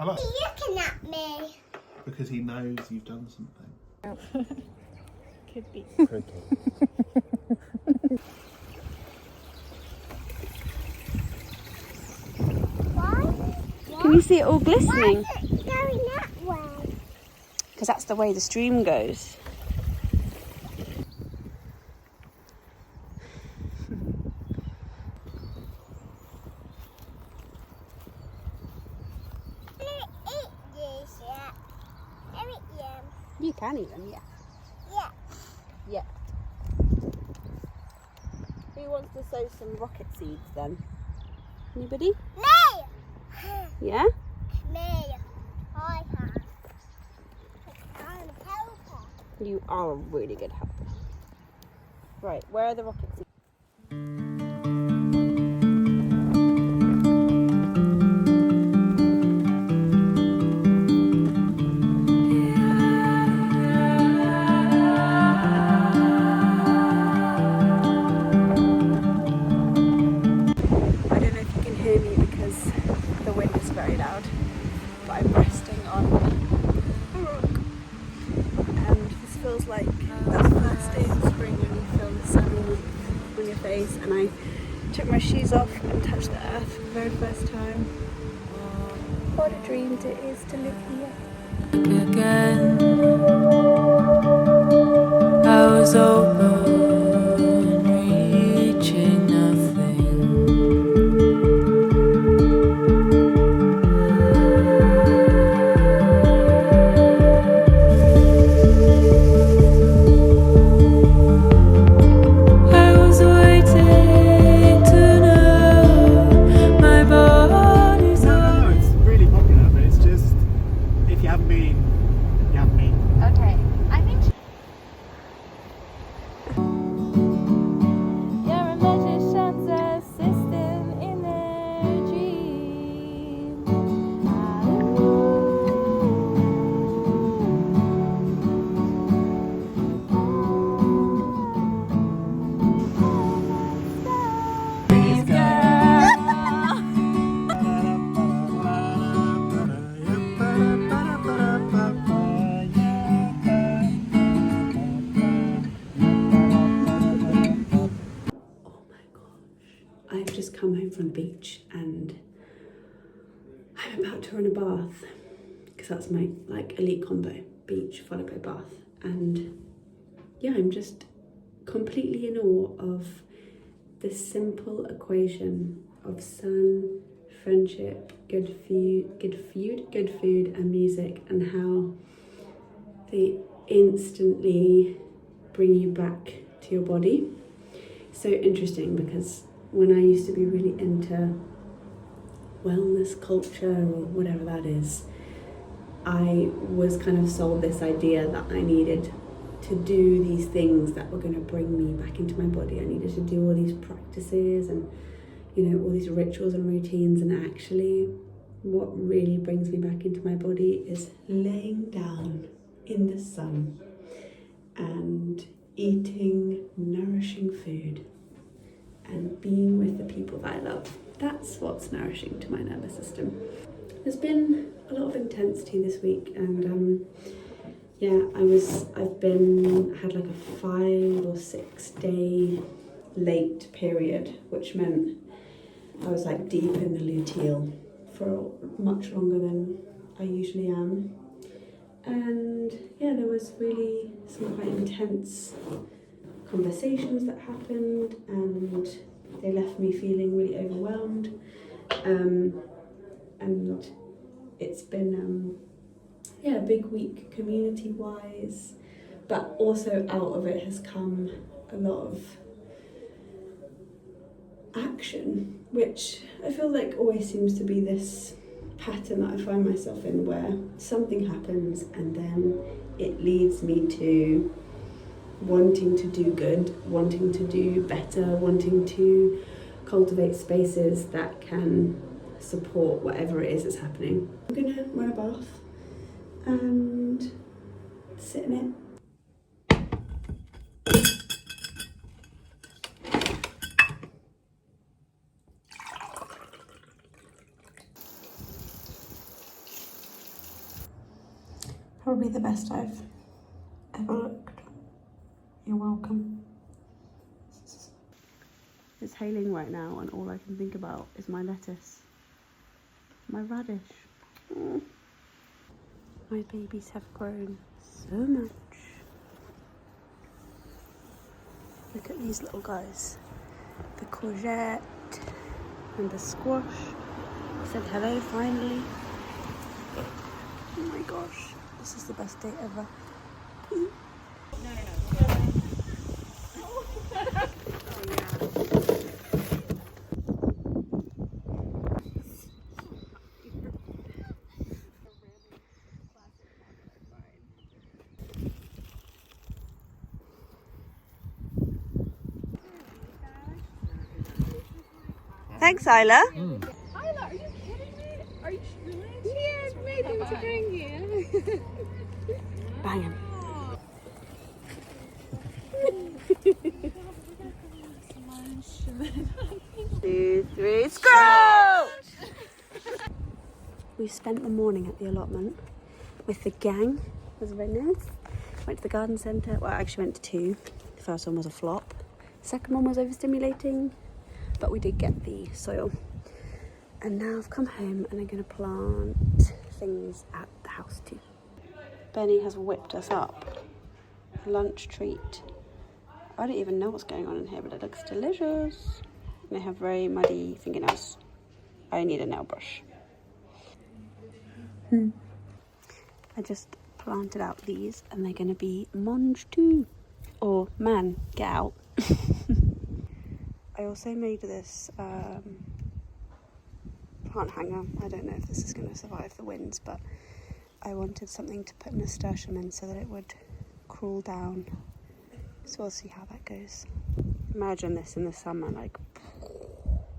I like looking at me. because he knows you've done something. Could be. Could be. Can you see it all glistening? Why is it going that way? Because that's the way the stream goes. Can I eat these yet? Can I eat them? You can eat them, yeah. Yeah. Yeah. Who wants to sow some rocket seeds then? Anybody? Me! Yeah? Me. I have. I'm a helper. You are a really good helper. Right, where are the rocket seeds? I don't know if you can hear me because the wind is very loud, but I'm resting on a rock. And this feels like that first day of spring when you feel the sun on your face. And I took my shoes off and touched the earth for the very first time. What a dream it is to live here. Again, I was open, reaching nothing. I was waiting to know my body's No, it's really popular, but it's just if you haven't been, you haven't been. Okay, I think. You're a magician's assistant in their dream. Please, girl. Oh my gosh. I've just come home from the beach and I'm about to run a bath because that's my like elite combo, beach followed by bath. And yeah, I'm just completely in awe of the simple equation of sun, friendship, good food and music, and how they instantly bring you back to your body. So interesting, because when I used to be really into wellness culture or whatever that is, I was kind of sold this idea that I needed to do these things that were going to bring me back into my body. I needed to do all these practices and, you know, all these rituals and routines, and actually what really brings me back into my body is laying down in the sun and eating nourishing food and being with the people that I love. That's what's nourishing to my nervous system. There's been a lot of intensity this week, and yeah, had like a 5 or 6 day late period, which meant I was like deep in the luteal for much longer than I usually am. And yeah, there was really some quite intense conversations that happened, and they left me feeling really overwhelmed. And it's been a big week community wise, but also out of it has come a lot of action, which I feel like always seems to be this pattern that I find myself in, where something happens and then it leads me to wanting to do good, wanting to do better, wanting to cultivate spaces that can support whatever it is that's happening. I'm gonna run a bath and sit in it. Probably the best I've ever looked. You're welcome. It's hailing right now and all I can think about is my lettuce. My radish. Mm. My babies have grown so much. Look at these little guys. The courgette and the squash. I said hello finally. Oh my gosh, this is the best day ever. Thanks, Isla. Isla, are you kidding me? Are you really? Yes, maybe to bring you. Bang him. 2, 3, scroll! We spent the morning at the allotment with the gang. It was very nice. Went to the garden centre. Well, I actually went to 2. The first one was a flop. The second one was overstimulating, but we did get the soil. And now I've come home and I'm going to plant things at the house too. Benny has whipped us up a lunch treat. I don't even know what's going on in here, but it looks delicious. And I have very muddy fingernails. I need a nail brush. I just planted out these and they're going to be mange too. Or man, get out. I also made this plant hanger. I don't know if this is going to survive the winds, but I wanted something to put nasturtium in so that it would crawl down. So we'll see how that goes. Imagine this in the summer, like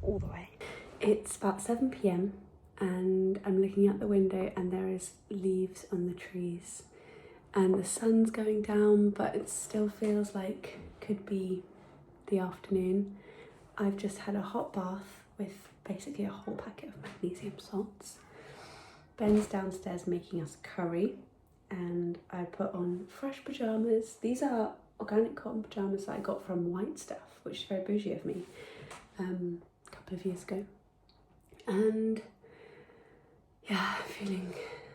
all the way. It's about 7 p.m. and I'm looking out the window and there is leaves on the trees and the sun's going down, but it still feels like could be the afternoon. I've just had a hot bath with basically a whole packet of magnesium salts. Ben's downstairs making us curry and I put on fresh pyjamas. These are organic cotton pyjamas that I got from White Stuff, which is very bougie of me, a couple of years ago. And yeah, feeling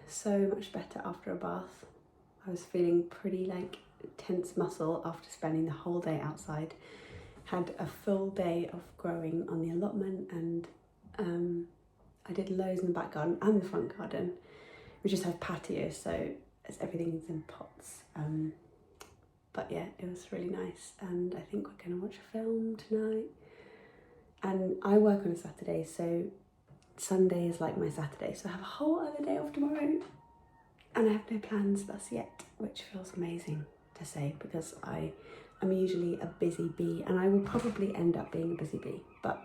so much better after a bath. I was feeling pretty like tense muscle after spending the whole day outside. Had a full day of growing on the allotment and I did loads in the back garden and the front garden. We just have patio, so everything is in pots. But yeah, it was really nice and I think we're going to watch a film tonight. And I work on a Saturday, so Sunday is like my Saturday, so I have a whole other day off tomorrow and I have no plans thus yet, which feels amazing to say because I'm usually a busy bee and I will probably end up being a busy bee, but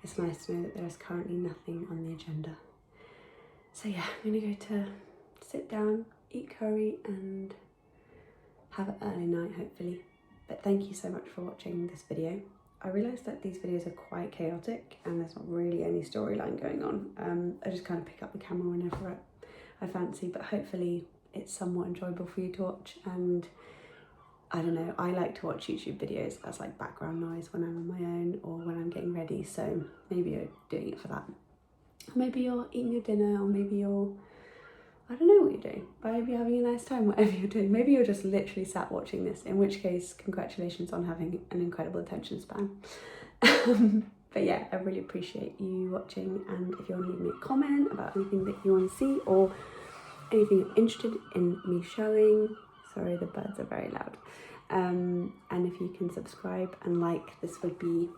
it's nice to know that there is currently nothing on the agenda. So yeah, I'm gonna go to sit down, eat curry and have an early night hopefully. But thank you so much for watching this video. I realised that these videos are quite chaotic and there's not really any storyline going on. I just kind of pick up the camera whenever I fancy, but hopefully it's somewhat enjoyable for you to watch. And I don't know, I like to watch YouTube videos as like background noise when I'm on my own or when I'm getting ready, so maybe you're doing it for that. Or maybe you're eating your dinner, or maybe you're, I don't know what you're doing, but maybe you're having a nice time, whatever you're doing. Maybe you're just literally sat watching this, in which case, congratulations on having an incredible attention span. But yeah, I really appreciate you watching, and if you want to leave me a comment about anything that you want to see or anything you're interested in me showing, sorry, the birds are very loud. And if you can subscribe and like, this would be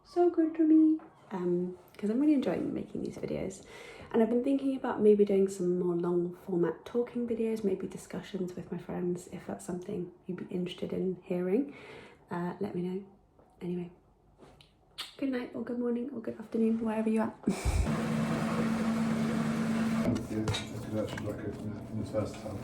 so good to me, because I'm really enjoying making these videos. And I've been thinking about maybe doing some more long format talking videos, maybe discussions with my friends, if that's something you'd be interested in hearing. Let me know. Anyway, good night or good morning or good afternoon, wherever you're at. Yeah, I could actually like it in the first time.